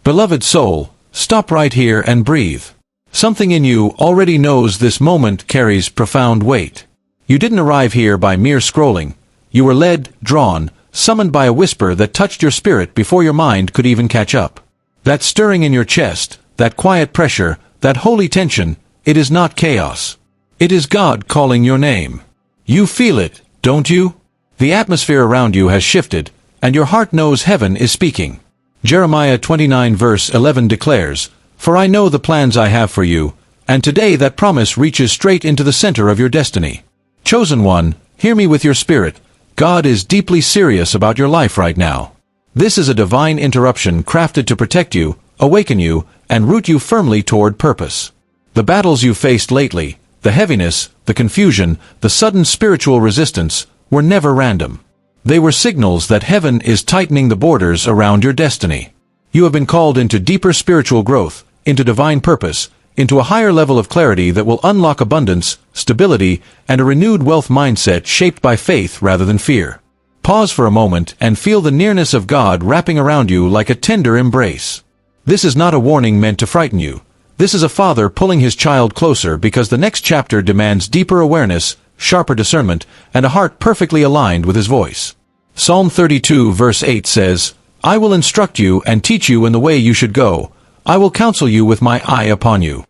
Beloved soul, stop right here and breathe. Something in you already knows this moment carries profound weight. You didn't arrive here by mere scrolling. You were led, drawn, summoned by a whisper that touched your spirit before your mind could even catch up. That stirring in your chest, that quiet pressure, that holy tension, it is not chaos. It is God calling your name. You feel it, don't you? The atmosphere around you has shifted, and your heart knows heaven is speaking. Jeremiah 29 verse 11 declares, "For I know the plans I have for you," and today that promise reaches straight into the center of your destiny. Chosen one, hear me with your spirit. God is deeply serious about your life right now. This is a divine interruption crafted to protect you, awaken you, and root you firmly toward purpose. The battles you faced lately, the heaviness, the confusion, the sudden spiritual resistance, were never random. They were signals that heaven is tightening the borders around your destiny. You have been called into deeper spiritual growth, into divine purpose, into a higher level of clarity that will unlock abundance, stability, and a renewed wealth mindset shaped by faith rather than fear. Pause for a moment and feel the nearness of God wrapping around you like a tender embrace. This is not a warning meant to frighten you. This is a father pulling his child closer because the next chapter demands deeper awareness, sharper discernment, and a heart perfectly aligned with his voice. Psalm 32 verse 8 says, "I will instruct you and teach you in the way you should go. I will counsel you with my eye upon you."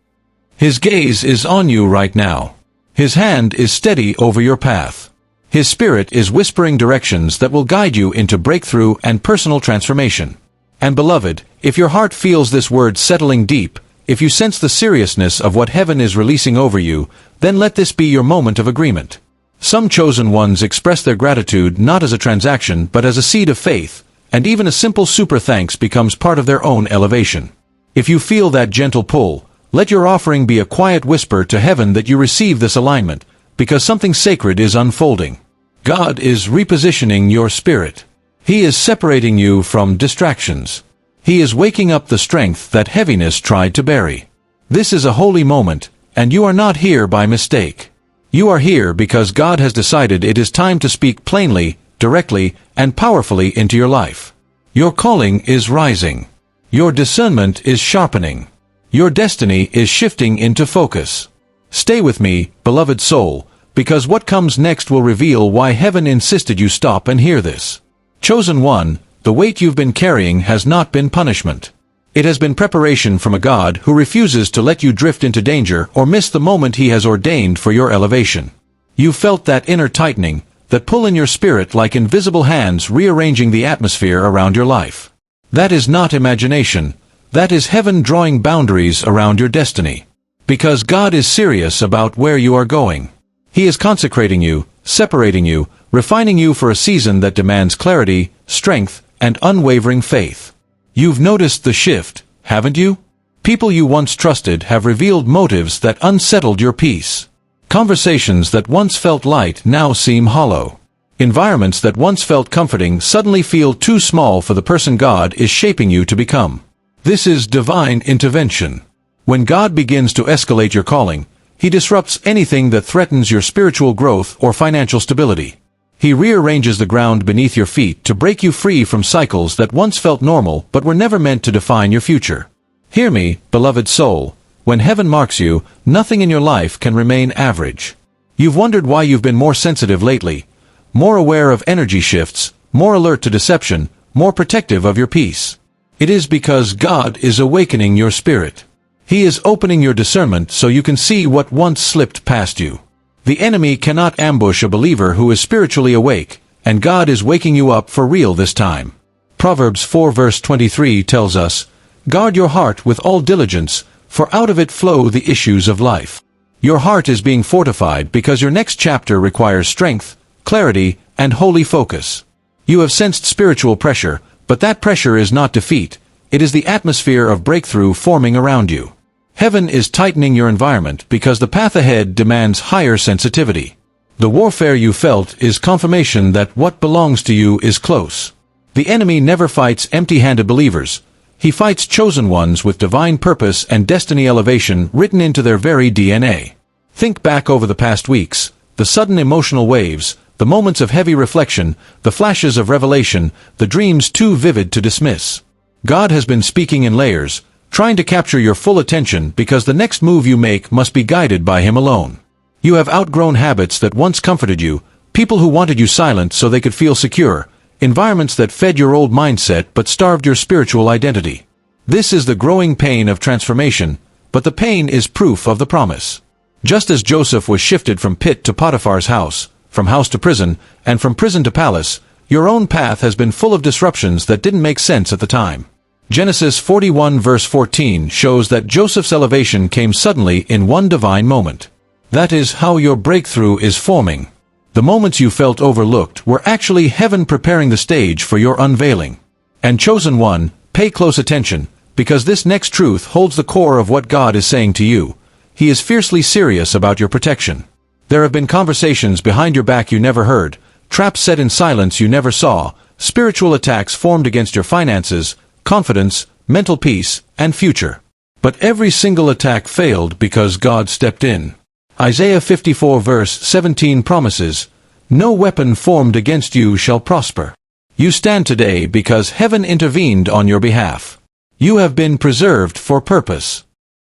His gaze is on you right now. His hand is steady over your path. His spirit is whispering directions that will guide you into breakthrough and personal transformation. And beloved, if your heart feels this word settling deep, if you sense the seriousness of what heaven is releasing over you, then let this be your moment of agreement. Some chosen ones express their gratitude not as a transaction but as a seed of faith, and even a simple super thanks becomes part of their own elevation. If you feel that gentle pull, let your offering be a quiet whisper to heaven that you receive this alignment, because something sacred is unfolding. God is repositioning your spirit. He is separating you from distractions. He is waking up the strength that heaviness tried to bury. This is a holy moment, and you are not here by mistake. You are here because God has decided it is time to speak plainly, directly, and powerfully into your life. Your calling is rising. Your discernment is sharpening. Your destiny is shifting into focus. Stay with me, beloved soul, because what comes next will reveal why heaven insisted you stop and hear this. Chosen one, the weight you've been carrying has not been punishment. It has been preparation from a God who refuses to let you drift into danger or miss the moment he has ordained for your elevation. You felt that inner tightening, that pull in your spirit like invisible hands rearranging the atmosphere around your life. That is not imagination. That is heaven drawing boundaries around your destiny. Because God is serious about where you are going. He is consecrating you, separating you, refining you for a season that demands clarity, strength, and unwavering faith. You've noticed the shift, haven't you? People you once trusted have revealed motives that unsettled your peace. Conversations that once felt light now seem hollow. Environments that once felt comforting suddenly feel too small for the person God is shaping you to become. This is divine intervention. When God begins to escalate your calling, He disrupts anything that threatens your spiritual growth or financial stability. He rearranges the ground beneath your feet to break you free from cycles that once felt normal but were never meant to define your future. Hear me, beloved soul, when heaven marks you, nothing in your life can remain average. You've wondered why you've been more sensitive lately, more aware of energy shifts, more alert to deception, more protective of your peace. It is because God is awakening your spirit. He is opening your discernment so you can see what once slipped past you. The enemy cannot ambush a believer who is spiritually awake, and God is waking you up for real this time. Proverbs 4 verse 23 tells us, "Guard your heart with all diligence, for out of it flow the issues of life." Your heart is being fortified because your next chapter requires strength, clarity, and holy focus. You have sensed spiritual pressure, but that pressure is not defeat. It is the atmosphere of breakthrough forming around you. Heaven is tightening your environment because the path ahead demands higher sensitivity. The warfare you felt is confirmation that what belongs to you is close. The enemy never fights empty-handed believers. He fights chosen ones with divine purpose and destiny elevation written into their very DNA. Think back over the past weeks, the sudden emotional waves, the moments of heavy reflection, the flashes of revelation, the dreams too vivid to dismiss. God has been speaking in layers, trying to capture your full attention because the next move you make must be guided by Him alone. You have outgrown habits that once comforted you, people who wanted you silent so they could feel secure, environments that fed your old mindset but starved your spiritual identity. This is the growing pain of transformation, but the pain is proof of the promise. Just as Joseph was shifted from pit to Potiphar's house, from house to prison, and from prison to palace, your own path has been full of disruptions that didn't make sense at the time. Genesis 41 verse 14 shows that Joseph's elevation came suddenly in one divine moment. That is how your breakthrough is forming. The moments you felt overlooked were actually heaven preparing the stage for your unveiling. And chosen one, pay close attention, because this next truth holds the core of what God is saying to you. He is fiercely serious about your protection. There have been conversations behind your back you never heard, traps set in silence you never saw, spiritual attacks formed against your finances, confidence, mental peace, and future. But every single attack failed because God stepped in. Isaiah 54 verse 17 promises, "No weapon formed against you shall prosper." You stand today because heaven intervened on your behalf. You have been preserved for purpose.